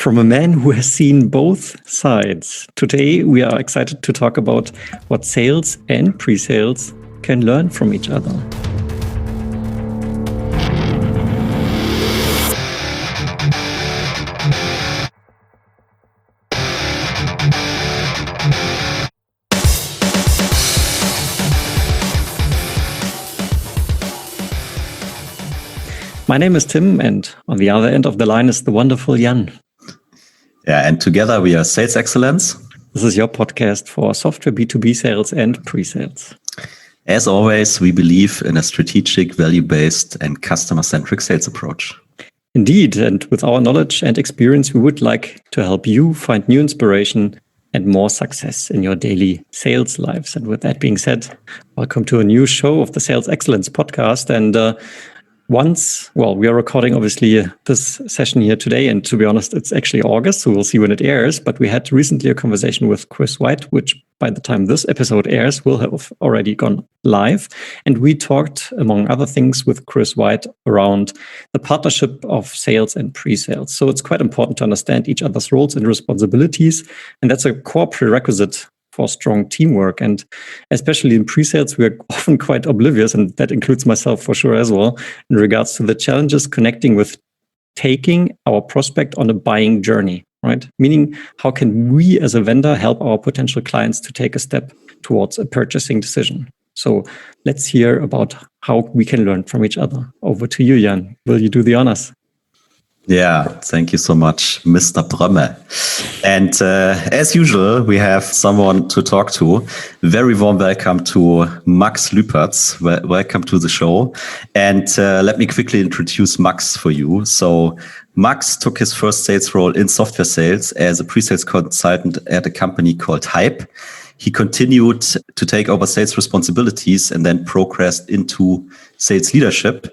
from a man who has seen both sides. Today, we are excited to talk about what sales and pre-sales can learn from each other. My name is Tim, and on the other end of the line is the wonderful Jan. Yeah, and together we are Sales Excellence. This is your podcast for software B2B sales and pre-sales. As always, we believe in a strategic, value-based and customer-centric sales approach. Indeed, and with our knowledge and experience, we would like to help you find new inspiration and more success in your daily sales lives. And with that being said, welcome to a new show of the Sales Excellence podcast. And we are recording obviously this session here today, and to be honest, it's actually August, so we'll see when it airs. But we had recently a conversation with Chris White, which by the time this episode airs will have already gone live. And we talked, among other things, with Chris White around the partnership of sales and pre-sales. So it's quite important to understand each other's roles and responsibilities, and that's a core prerequisite for strong teamwork. And especially in pre-sales, we are often quite oblivious, and that includes myself for sure as well, in regards to the challenges connecting with taking our prospect on a buying journey, right? Meaning, how can we as a vendor help our potential clients to take a step towards a purchasing decision? So let's hear about how we can learn from each other. Over to you, Jan. Will you do the honors? Yeah, thank you so much, Mr. Brömme. And as usual, we have someone to talk to. Very warm welcome to Max Lüpertz. Welcome to the show. And let me quickly introduce Max for you. So Max took his first sales role in software sales as a pre-sales consultant at a company called Hype. He continued to take over sales responsibilities and then progressed into sales leadership.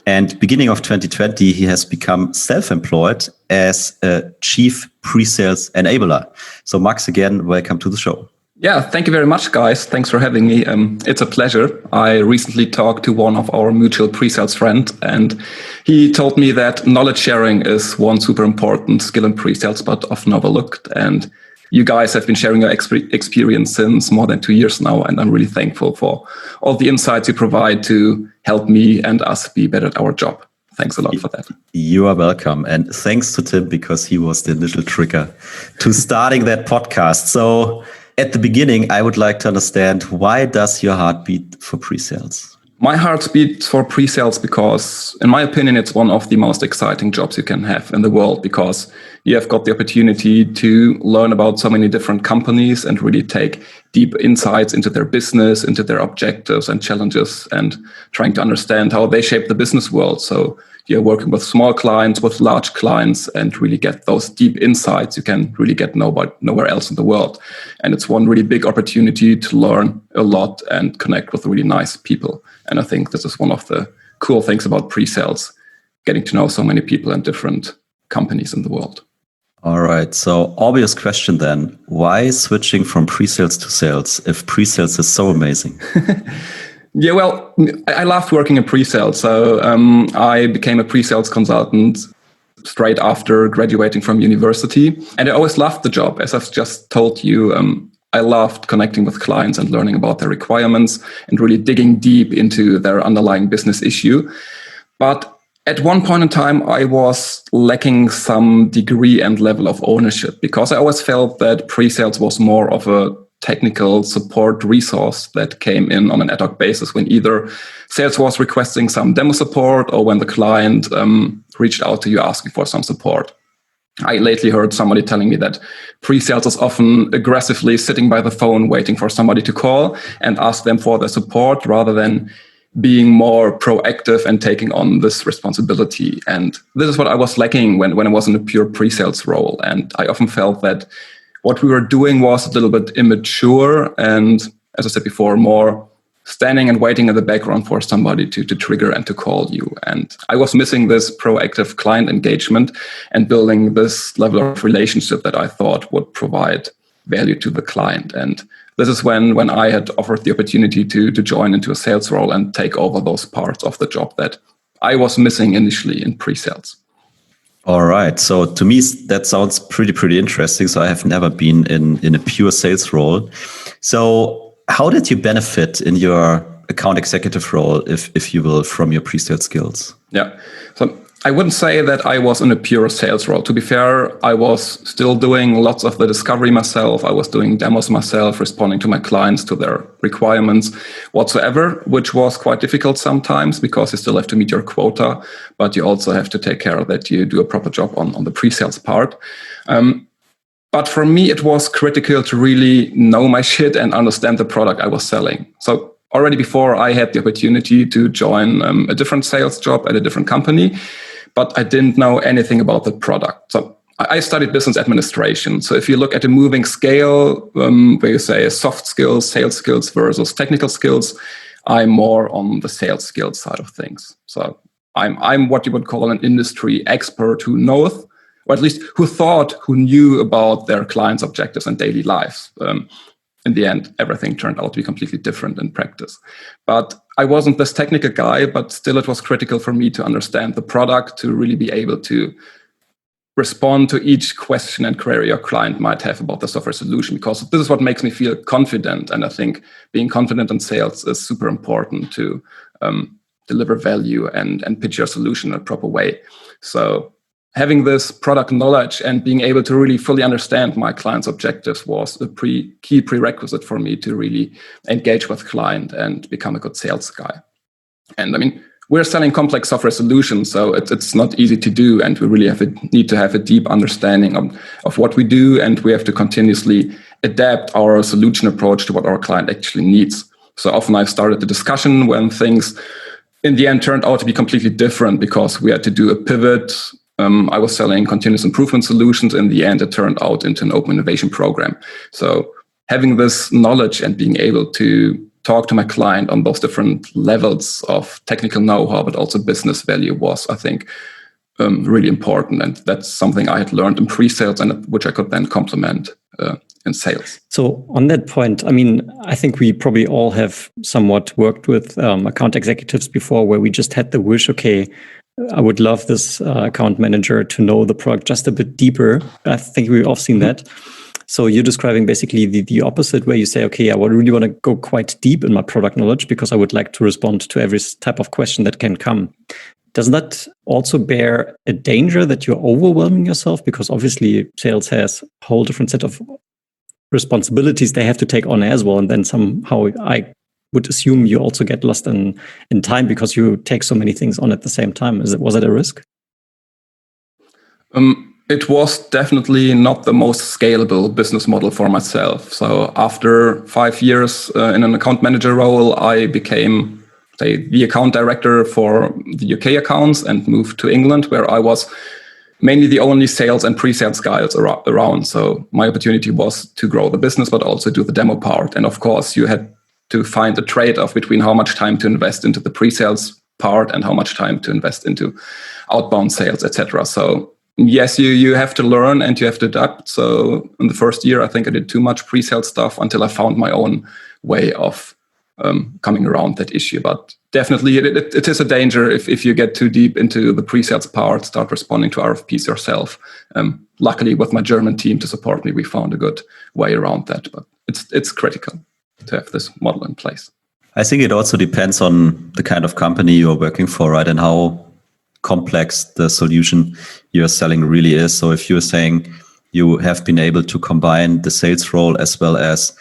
And beginning of 2020, he has become self-employed as a Chief PreSales Enabler. So Max, again, welcome to the show. Yeah, thank you very much, guys. Thanks for having me. It's a pleasure. I recently talked to one of our mutual pre-sales friends, and he told me that knowledge sharing is one super important skill in pre-sales, but often overlooked. And you guys have been sharing your experience since more than 2 years now, and I'm really thankful for all the insights you provide to help me and us be better at our job. Thanks a lot for that. You are welcome. And thanks to Tim, because he was the initial trigger to starting that podcast. So at the beginning, I would like to understand, why does your heart beat for pre-sales? My heart beats for pre-sales because, in my opinion, it's one of the most exciting jobs you can have in the world, because you have got the opportunity to learn about so many different companies and really take deep insights into their business, into their objectives and challenges, and trying to understand how they shape the business world. So you're working with small clients, with large clients, and really get those deep insights you can really get nowhere else in the world. And it's one really big opportunity to learn a lot and connect with really nice people. And I think this is one of the cool things about pre-sales, getting to know so many people and different companies in the world. All right. So obvious question then, why switching from pre-sales to sales if pre-sales is so amazing? Yeah, well, I loved working in pre-sales. So I became a pre-sales consultant straight after graduating from university. And I always loved the job. As I've just told you, I loved connecting with clients and learning about their requirements and really digging deep into their underlying business issue. But at one point in time, I was lacking some degree and level of ownership, because I always felt that pre-sales was more of a technical support resource that came in on an ad hoc basis when either sales was requesting some demo support or when the client reached out to you asking for some support. I lately heard somebody telling me that pre-sales is often aggressively sitting by the phone waiting for somebody to call and ask them for their support, rather than being more proactive and taking on this responsibility. And this is what I was lacking when I was in a pure pre-sales role. And I often felt that what we were doing was a little bit immature and, as I said before, more standing and waiting in the background for somebody to trigger and to call you. And I was missing this proactive client engagement and building this level of relationship that I thought would provide value to the client. And this is when I had offered the opportunity to join into a sales role and take over those parts of the job that I was missing initially in pre-sales. All right. So to me, that sounds pretty interesting. So I have never been in a pure sales role. So how did you benefit in your account executive role, if you will, from your pre-sales skills? Yeah. So I wouldn't say that I was in a pure sales role. To be fair, I was still doing lots of the discovery myself. I was doing demos myself, responding to my clients, to their requirements whatsoever, which was quite difficult sometimes because you still have to meet your quota, but you also have to take care that you do a proper job on the pre-sales part. But for me, it was critical to really know my shit and understand the product I was selling. So already before, I had the opportunity to join a different sales job at a different company, but I didn't know anything about the product. So I studied business administration. So if you look at a moving scale, where you say soft skills, sales skills versus technical skills, I'm more on the sales skills side of things. So I'm what you would call an industry expert who knows, or at least who knew about their clients' objectives and daily lives. In the end, everything turned out to be completely different in practice. But I wasn't this technical guy, but still it was critical for me to understand the product, to really be able to respond to each question and query your client might have about the software solution, because this is what makes me feel confident. And I think being confident in sales is super important to deliver value and pitch your solution in a proper way. So having this product knowledge and being able to really fully understand my client's objectives was a key prerequisite for me to really engage with client and become a good sales guy. And I mean, we're selling complex software solutions, so it's not easy to do, and we really need to have a deep understanding of what we do, and we have to continuously adapt our solution approach to what our client actually needs. So often I've started the discussion when things in the end turned out to be completely different because we had to do a pivot. I was selling continuous improvement solutions. In the end, it turned out into an open innovation program. So having this knowledge and being able to talk to my client on those different levels of technical know-how, but also business value was, I think, really important. And that's something I had learned in pre-sales and which I could then complement in sales. So on that point, I mean, I think we probably all have somewhat worked with account executives before where we just had the wish, okay, I would love this account manager to know the product just a bit deeper. I think we've all seen that. So you're describing basically the opposite, where you say, okay, I would really want to go quite deep in my product knowledge because I would like to respond to every type of question that can come. Does that also bear a danger that you're overwhelming yourself? Because obviously sales has a whole different set of responsibilities they have to take on as well. And then somehow I would assume you also get lost in time because you take so many things on at the same time. Was it a risk? It was definitely not the most scalable business model for myself. So after 5 years in an account manager role, I became the account director for the UK accounts and moved to England, where I was mainly the only sales and pre-sales guys around. So my opportunity was to grow the business, but also do the demo part. And of course, you had to find a trade-off between how much time to invest into the pre-sales part and how much time to invest into outbound sales, etc. So yes, you have to learn and you have to adapt. So in the first year, I think I did too much pre-sales stuff until I found my own way of coming around that issue. But definitely it is a danger if you get too deep into the pre-sales part, start responding to RFPs yourself. Luckily, with my German team to support me, we found a good way around that. But it's critical to have this model in place. I think it also depends on the kind of company you're working for, right? And how complex the solution you're selling really is. So if you're saying you have been able to combine the sales role as well as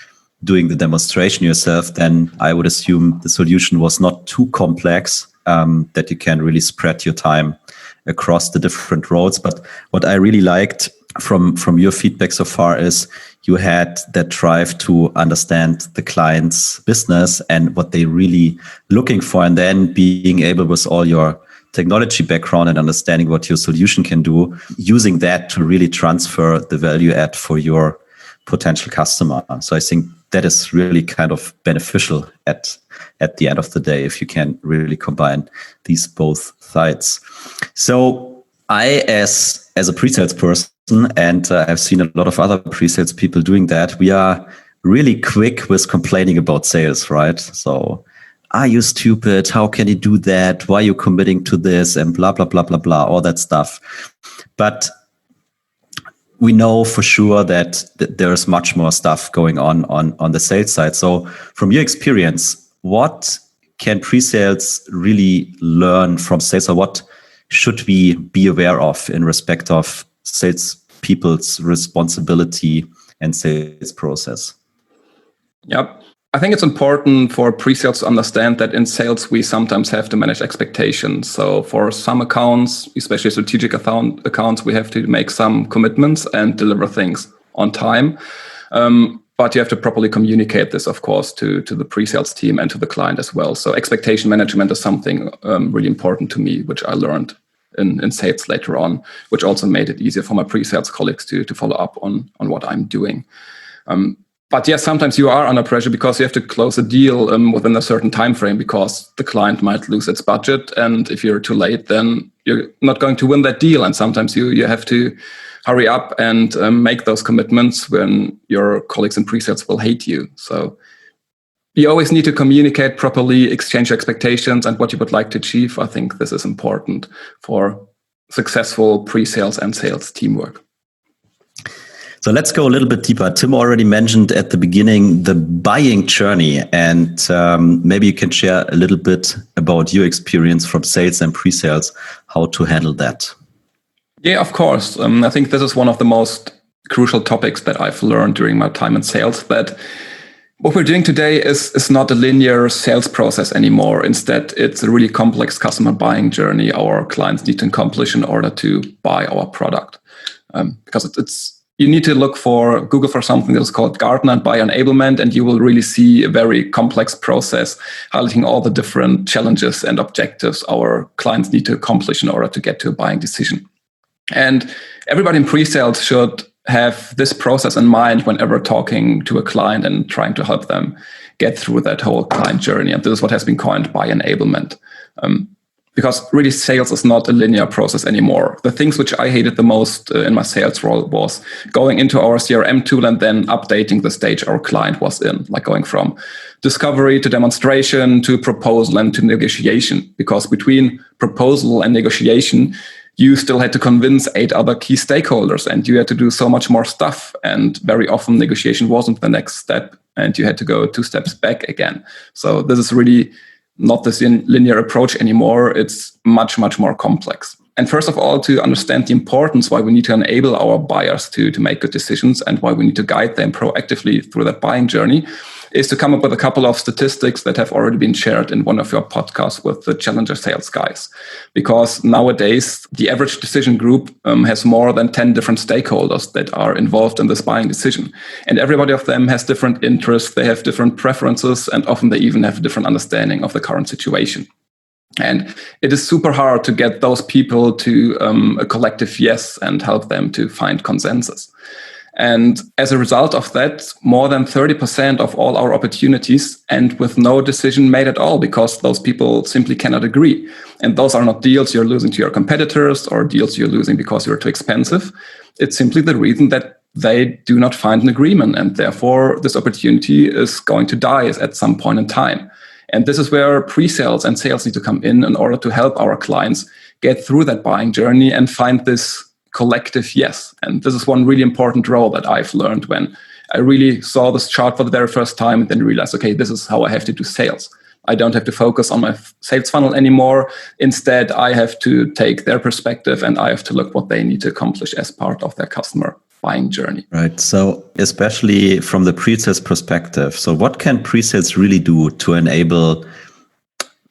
doing the demonstration yourself, then I would assume the solution was not too complex, that you can really spread your time across the different roles. But what I really liked from your feedback so far is you had that drive to understand the client's business and what they're really looking for, and then being able, with all your technology background and understanding what your solution can do, using that to really transfer the value add for your potential customer. So I think that is really kind of beneficial at the end of the day, if you can really combine these both sides. So I, as a pre-sales person, and I've seen a lot of other pre-sales people doing that, we are really quick with complaining about sales, right? So are you stupid? How can you do that? Why are you committing to this? And blah, blah, blah, blah, blah, all that stuff. But we know for sure that there's much more stuff going on the sales side. So from your experience, what can pre-sales really learn from sales, or what should we be aware of in respect of sales people's responsibility and sales process? Yep. I think it's important for pre-sales to understand that in sales, we sometimes have to manage expectations. So for some accounts, especially strategic accounts, we have to make some commitments and deliver things on time. But you have to properly communicate this, of course, to the pre-sales team and to the client as well. So expectation management is something really important to me, which I learned in sales later on, which also made it easier for my pre-sales colleagues to follow up on what I'm doing. But yes, sometimes you are under pressure because you have to close a deal within a certain time frame because the client might lose its budget. And if you're too late, then you're not going to win that deal. And sometimes you have to hurry up and make those commitments when your colleagues in pre-sales will hate you. So you always need to communicate properly, exchange expectations and what you would like to achieve. I think this is important for successful pre-sales and sales teamwork. So let's go a little bit deeper. Tim already mentioned at the beginning the buying journey, and maybe you can share a little bit about your experience from sales and pre-sales, how to handle that. Yeah, of course. I think this is one of the most crucial topics that I've learned during my time in sales, that what we're doing today is not a linear sales process anymore. Instead, it's a really complex customer buying journey our clients need to accomplish in order to buy our product. Because you need to Google for something that's called Gartner and buyer enablement, and you will really see a very complex process highlighting all the different challenges and objectives our clients need to accomplish in order to get to a buying decision. And everybody in pre-sales should have this process in mind whenever talking to a client and trying to help them get through that whole client journey. And this is what has been coined buyer enablement. Because really sales is not a linear process anymore. The things which I hated the most in my sales role was going into our CRM tool and then updating the stage our client was in, like going from discovery to demonstration to proposal and to negotiation. Because between proposal and negotiation, you still had to convince 8 other key stakeholders and you had to do so much more stuff. And very often negotiation wasn't the next step and you had to go 2 steps back again. So this is really not this linear approach anymore. It's much, much more complex. And first of all, to understand the importance why we need to enable our buyers to make good decisions and why we need to guide them proactively through that buying journey is to come up with a couple of statistics that have already been shared in one of your podcasts with the Challenger Sales guys. Because nowadays, the average decision group has more than 10 different stakeholders that are involved in this buying decision. And everybody of them has different interests, they have different preferences, and often they even have a different understanding of the current situation. And it is super hard to get those people to a collective yes and help them to find consensus. And as a result of that, more than 30% of all our opportunities end with no decision made at all because those people simply cannot agree. And those are not deals you're losing to your competitors or deals you're losing because you're too expensive. It's simply the reason that they do not find an agreement. And therefore, this opportunity is going to die at some point in time. And this is where pre-sales and sales need to come in order to help our clients get through that buying journey and find this collective yes. And this is one really important role that I've learned when I really saw this chart for the very first time and then realized, okay, this is how I have to do sales. I don't have to focus on my sales funnel anymore. Instead, I have to take their perspective and I have to look what they need to accomplish as part of their customer buying journey. Right. So especially from the pre-sales perspective, so what can pre-sales really do to enable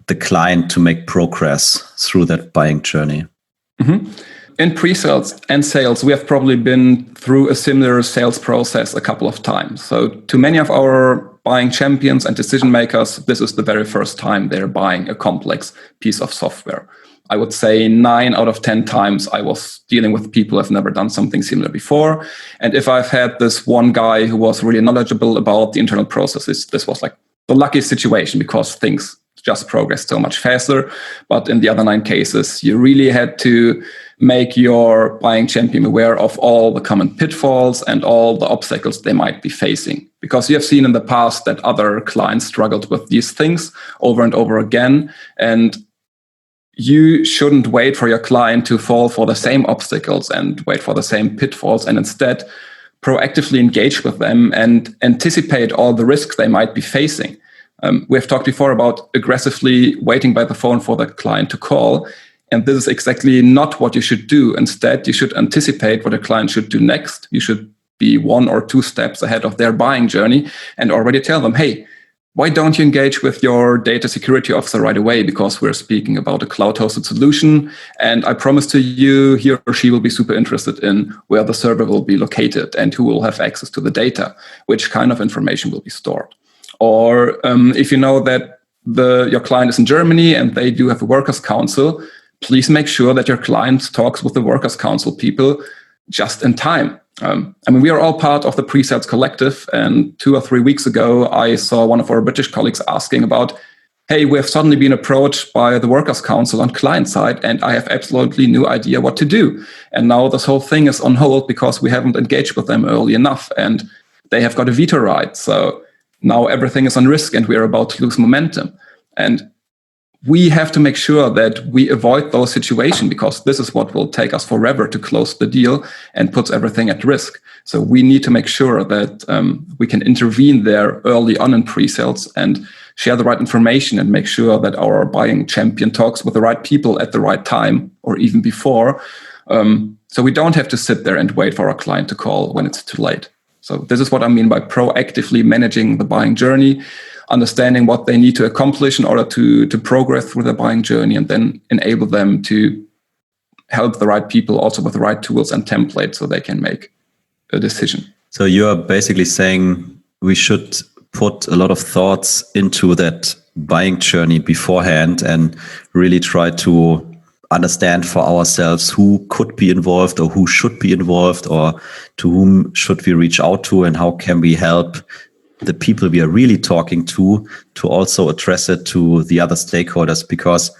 the client to make progress through that buying journey? Mm-hmm. In pre-sales and sales, we have probably been through a similar sales process a couple of times. So to many of our buying champions and decision makers, this is the very first time they're buying a complex piece of software. I would say 9 out of 10 times I was dealing with people who have never done something similar before. And if I've had this one guy who was really knowledgeable about the internal processes, this was like the lucky situation because things just progressed so much faster. But in the other 9 cases, you really had to make your buying champion aware of all the common pitfalls and all the obstacles they might be facing. Because you have seen in the past that other clients struggled with these things over and over again. And you shouldn't wait for your client to fall for the same obstacles and wait for the same pitfalls, and instead proactively engage with them and anticipate all the risks they might be facing. We have talked before about aggressively waiting by the phone for the client to call. And this is exactly not what you should do. Instead, you should anticipate what a client should do next. You should be 1 or 2 steps ahead of their buying journey and already tell them, hey, why don't you engage with your data security officer right away? Because we're speaking about a cloud-hosted solution. And I promise to you, he or she will be super interested in where the server will be located and who will have access to the data, which kind of information will be stored. Or if you know that your client is in Germany and they do have a workers' council, please make sure that your client talks with the workers' council people just in time. We are all part of the PreSales collective. And 2 or 3 weeks ago, I saw one of our British colleagues asking about, hey, we have suddenly been approached by the workers' council on client side, and I have absolutely no idea what to do. And now this whole thing is on hold because we haven't engaged with them early enough, and they have got a veto right. So now everything is on risk and we're about to lose momentum. And we have to make sure that we avoid those situations, because this is what will take us forever to close the deal and puts everything at risk. So we need to make sure that we can intervene there early on in pre-sales and share the right information and make sure that our buying champion talks with the right people at the right time or even before. So we don't have to sit there and wait for our client to call when it's too late. So this is what I mean by proactively managing the buying journey, understanding what they need to accomplish in order to progress through the buying journey, and then enable them to help the right people also with the right tools and templates so they can make a decision. So you're basically saying we should put a lot of thoughts into that buying journey beforehand and really try to understand for ourselves who could be involved or who should be involved, or to whom should we reach out to, and how can we help the people we are really talking to also address it to the other stakeholders. Because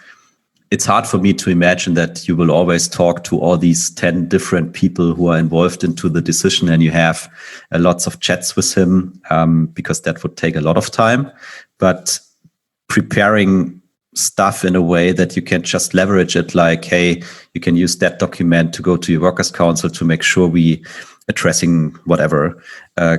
it's hard for me to imagine that you will always talk to all these 10 different people who are involved into the decision and you have lots of chats with him, because that would take a lot of time. But preparing stuff in a way that you can just leverage it, like, hey, you can use that document to go to your workers' council to make sure we addressing whatever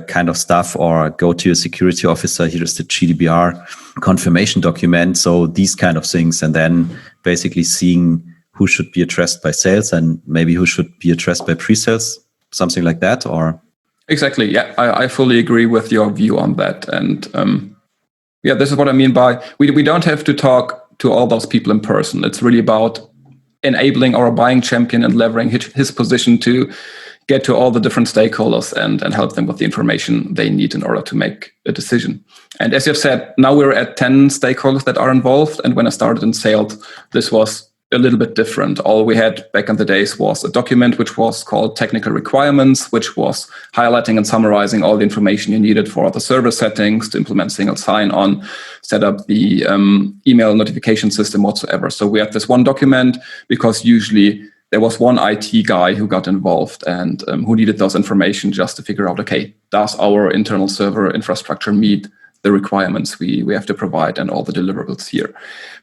kind of stuff, or go to your security officer, here's the GDPR confirmation document. So these kind of things, and then basically seeing who should be addressed by sales and maybe who should be addressed by pre-sales, something like that. Or exactly, yeah, I fully agree with your view on that. And this is what I mean by we don't have to talk to all those people in person. It's really about enabling our buying champion and leveraging his position to get to all the different stakeholders and help them with the information they need in order to make a decision. And as you've said, now we're at 10 stakeholders that are involved. And when I started in sales, this was a little bit different. All we had back in the days was a document which was called technical requirements, which was highlighting and summarizing all the information you needed for the server settings, to implement single sign-on, set up the email notification system whatsoever. So we had this one document because usually there was one IT guy who got involved and who needed those information just to figure out, okay, does our internal server infrastructure meet the requirements we have to provide and all the deliverables here?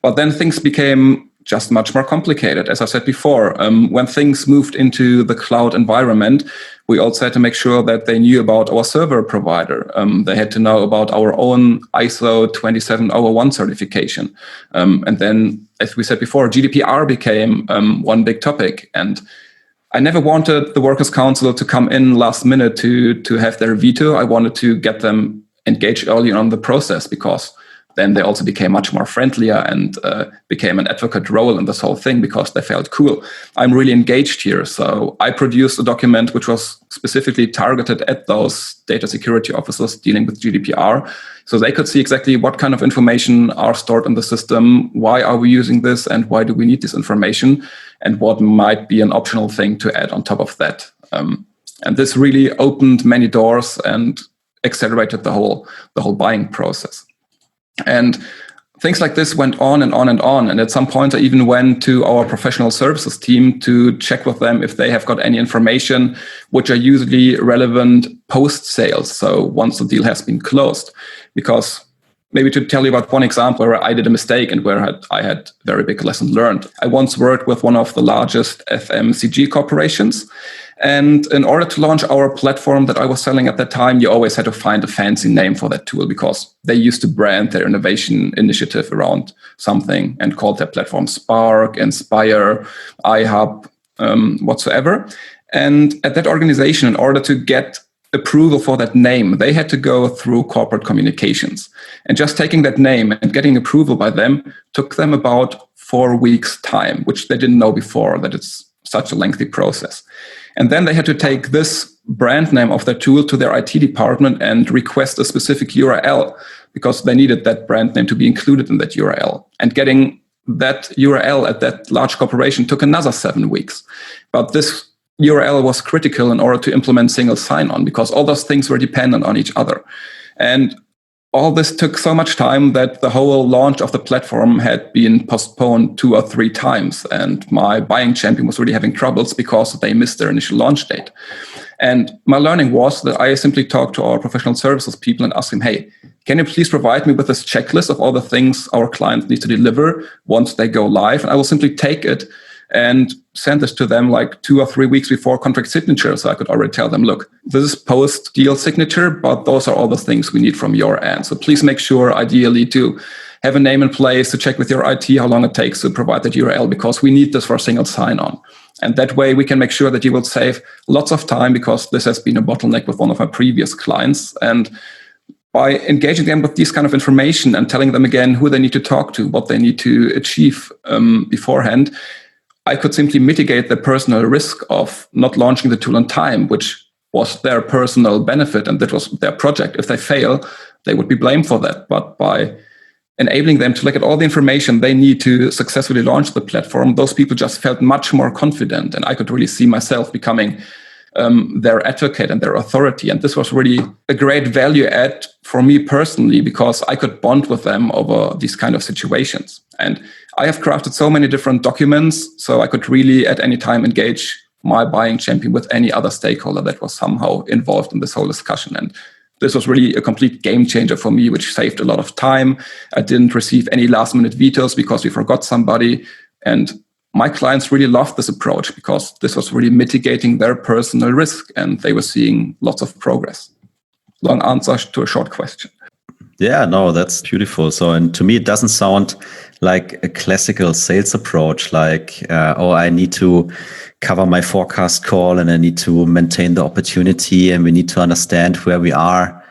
But then things became just much more complicated. As I said before, when things moved into the cloud environment, we also had to make sure that they knew about our server provider. They had to know about our own ISO 27001 certification. And then, as we said before, GDPR became one big topic. And I never wanted the Workers' Council to come in last minute to have their veto. I wanted to get them engaged early on the process, because then they also became much more friendlier and became an advocate role in this whole thing, because they felt, cool, I'm really engaged here. So I produced a document which was specifically targeted at those data security officers dealing with GDPR, so they could see exactly what kind of information are stored in the system, why are we using this, and why do we need this information, and what might be an optional thing to add on top of that. And this really opened many doors and accelerated the whole buying process. And things like this went on and on and on. And at some point, I even went to our professional services team to check with them if they have got any information, which are usually relevant post-sales. So once the deal has been closed, because maybe to tell you about one example where I did a mistake and where I had very big lesson learned. I once worked with one of the largest FMCG corporations. And in order to launch our platform that I was selling at that time, you always had to find a fancy name for that tool because they used to brand their innovation initiative around something and called their platform Spark, Inspire, iHub, whatsoever. And at that organization, in order to get approval for that name, they had to go through corporate communications. And just taking that name and getting approval by them took them about 4 weeks' time, which they didn't know before, that it's such a lengthy process. And then they had to take this brand name of their tool to their IT department and request a specific URL because they needed that brand name to be included in that URL. And getting that URL at that large corporation took another 7 weeks. But this URL was critical in order to implement single sign-on because all those things were dependent on each other. And all this took so much time that the whole launch of the platform had been postponed 2 or 3 times. And my buying champion was really having troubles because they missed their initial launch date. And my learning was that I simply talked to our professional services people and asked them, hey, can you please provide me with this checklist of all the things our clients need to deliver once they go live? And I will simply take it and send this to them like 2 or 3 weeks before contract signature. So I could already tell them, look, this is post-deal signature, but those are all the things we need from your end. So please make sure, ideally, to have a name in place, to check with your IT how long it takes to provide that URL, because we need this for a single sign-on. And that way we can make sure that you will save lots of time, because this has been a bottleneck with one of my previous clients. And by engaging them with this kind of information and telling them again who they need to talk to, what they need to achieve beforehand, I could simply mitigate the personal risk of not launching the tool on time, which was their personal benefit and that was their project. If they fail, they would be blamed for that. But by enabling them to look at all the information they need to successfully launch the platform, those people just felt much more confident. And I could really see myself becoming their advocate and their authority. And this was really a great value add for me personally, because I could bond with them over these kind of situations. And I have crafted so many different documents, so I could really at any time engage my buying champion with any other stakeholder that was somehow involved in this whole discussion. And this was really a complete game changer for me, which saved a lot of time. I didn't receive any last minute vetoes because we forgot somebody. And my clients really loved this approach because this was really mitigating their personal risk and they were seeing lots of progress. Long answer to a short question. Yeah, no, that's beautiful. So, and to me, it doesn't sound like a classical sales approach, like, I need to cover my forecast call and I need to maintain the opportunity and we need to understand where we are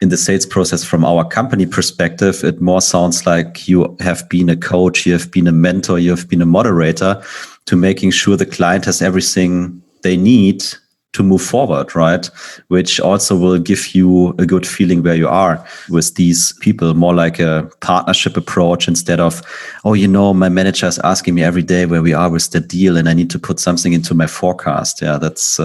in the sales process from our company perspective. It more sounds like you have been a coach, you have been a mentor, you have been a moderator to making sure the client has everything they need to move forward, right? Which also will give you a good feeling where you are with these people, more like a partnership approach instead of, my manager is asking me every day where we are with the deal and I need to put something into my forecast. Yeah, that's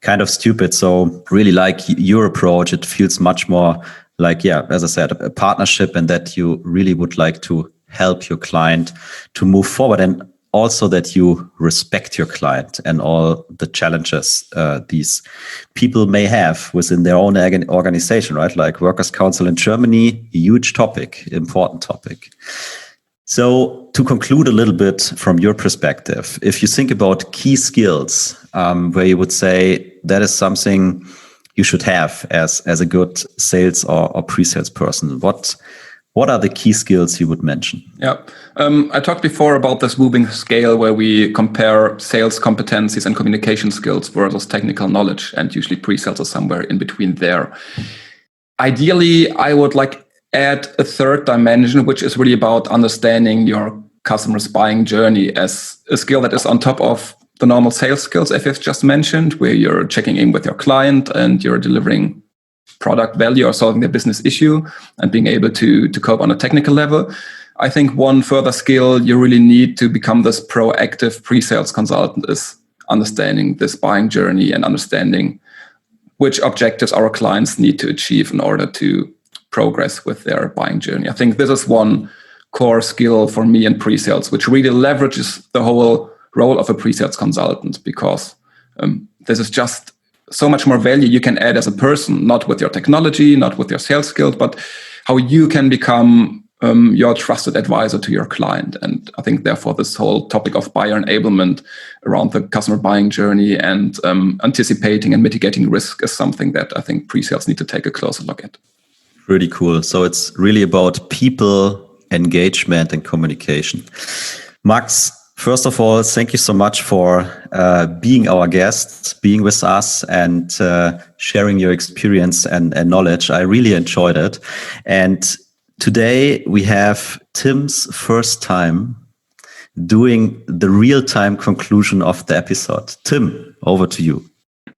kind of stupid. So really like your approach, it feels much more like, as I said, a partnership, and that you really would like to help your client to move forward, and also that you respect your client and all the challenges these people may have within their own organization, right? Like Workers' Council in Germany, huge topic, important topic. So to conclude a little bit from your perspective, if you think about key skills, where you would say that is something you should have as a good sales or pre-sales person, what are the key skills you would mention? Yeah, I talked before about this moving scale where we compare sales competencies and communication skills versus technical knowledge, and usually pre-sales is somewhere in between there. Ideally, I would add a third dimension, which is really about understanding your customer's buying journey as a skill that is on top of the normal sales skills I've just mentioned, where you're checking in with your client and you're delivering product value or solving their business issue and being able to cope on a technical level. I think one further skill you really need to become this proactive pre-sales consultant is understanding this buying journey and understanding which objectives our clients need to achieve in order to progress with their buying journey. I think this is one core skill for me in pre-sales, which really leverages the whole role of a pre-sales consultant, because this is just so much more value you can add as a person, not with your technology, not with your sales skills, but how you can become your trusted advisor to your client. And I think, therefore, this whole topic of buyer enablement around the customer buying journey and anticipating and mitigating risk is something that I think pre-sales need to take a closer look at. Really cool. So it's really about people, engagement, and communication. Max, first of all, thank you so much for being our guest, being with us, and sharing your experience and knowledge. I really enjoyed it. And today we have Tim's first time doing the real-time conclusion of the episode. Tim, over to you.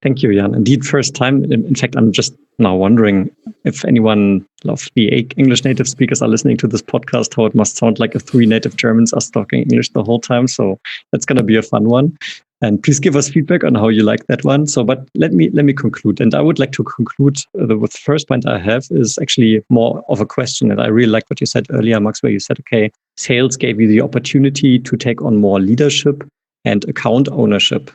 Thank you, Jan. Indeed, first time. In fact, I'm just now wondering if anyone of the English native speakers are listening to this podcast, how it must sound like if 3 native Germans are talking English the whole time. So that's going to be a fun one. And please give us feedback on how you like that one. So, but let me conclude. And I would like to conclude with the first point I have is actually more of a question. And I really like what you said earlier, Max, where you said, okay, sales gave you the opportunity to take on more leadership and account ownership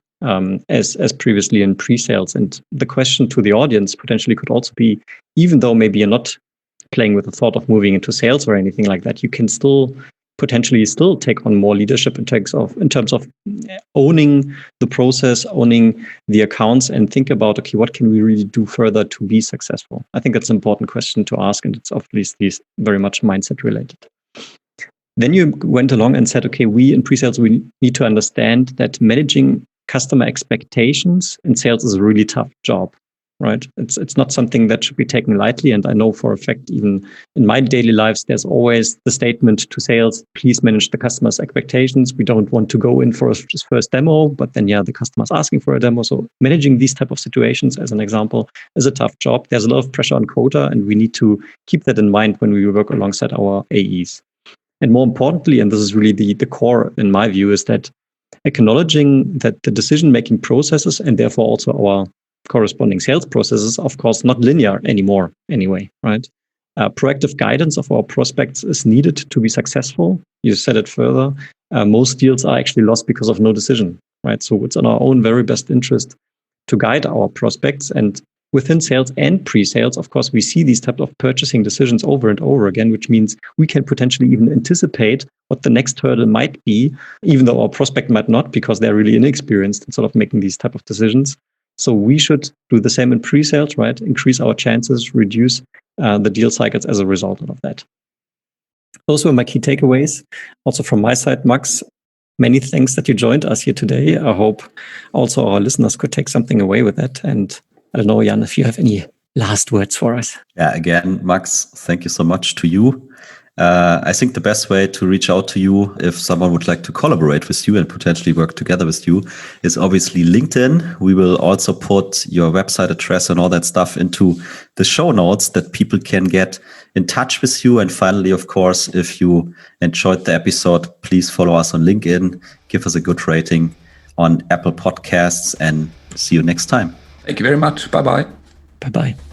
as previously in pre-sales. And the question to the audience potentially could also be, even though maybe you're not playing with the thought of moving into sales or anything like that, you can potentially still take on more leadership in terms of owning the process, owning the accounts, and think about, okay, what can we really do further to be successful? I think that's an important question to ask, and it's obviously very much mindset related. Then you went along and said, okay, we in pre-sales, we need to understand that managing customer expectations in sales is a really tough job, right? It's not something that should be taken lightly. And I know for a fact, even in my daily lives, there's always the statement to sales, please manage the customer's expectations. We don't want to go in for a first demo, but then, the customer's asking for a demo. So managing these type of situations, as an example, is a tough job. There's a lot of pressure on quota, and we need to keep that in mind when we work alongside our AEs. And more importantly, and this is really the core in my view, is that acknowledging that the decision-making processes and therefore also our corresponding sales processes, of course, not linear anymore anyway, right? Proactive guidance of our prospects is needed to be successful. You said it further. Most deals are actually lost because of no decision, right? So it's in our own very best interest to guide our prospects. And within sales and pre-sales, of course, we see these types of purchasing decisions over and over again, which means we can potentially even anticipate what the next hurdle might be, even though our prospect might not, because they're really inexperienced in sort of making these type of decisions. So we should do the same in pre-sales, right? Increase our chances, reduce the deal cycles as a result of that. Those were my key takeaways. Also from my side, Max, many thanks that you joined us here today. I hope also our listeners could take something away with that. And I don't know, Jan, if you have any last words for us. Yeah, again, Max, thank you so much to you. I think the best way to reach out to you if someone would like to collaborate with you and potentially work together with you is obviously LinkedIn. We will also put your website address and all that stuff into the show notes that people can get in touch with you. And finally, of course, if you enjoyed the episode, please follow us on LinkedIn, give us a good rating on Apple Podcasts, and see you next time. Thank you very much. Bye-bye. Bye-bye.